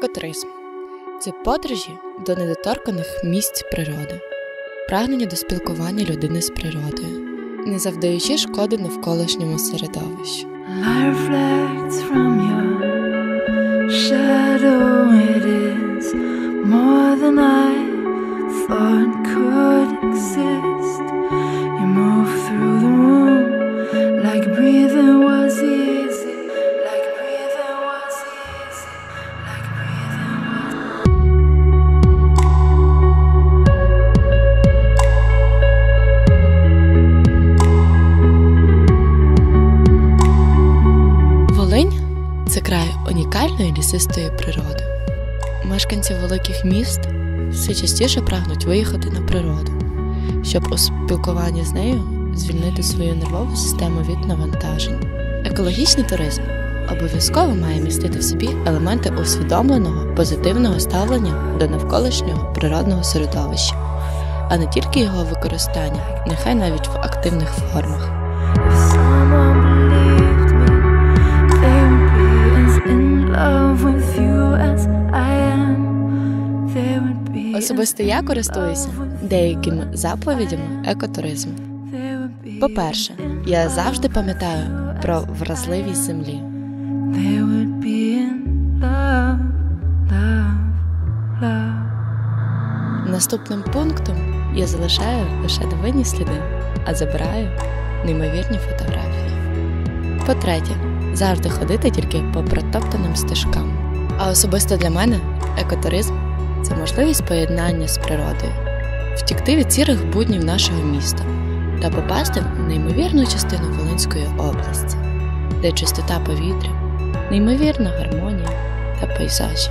Екотуризм – це подорожі до недоторканих місць природи, прагнення до спілкування людини з природою, не завдаючи шкоди навколишньому середовищу. Це край унікальної лісистої природи. Мешканці великих міст все частіше прагнуть виїхати на природу, щоб у спілкуванні з нею звільнити свою нервову систему від навантажень. Екологічний туризм обов'язково має містити в собі елементи усвідомленого, позитивного ставлення до навколишнього природного середовища, а не тільки його використання, нехай навіть в активних формах. Особисто я користуюся деякими заповідями екотуризму. По-перше, я завжди пам'ятаю про вразливість землі. Наступним пунктом я залишаю лише дивинні сліди, а забираю неймовірні фотографії. По-третє, завжди ходити тільки по протоптаним стежкам. А особисто для мене екотуризм – це можливість поєднання з природою, втікти від сірих буднів нашого міста та попасти в неймовірну частину Волинської області, де чистота повітря, неймовірна гармонія та пейзажі.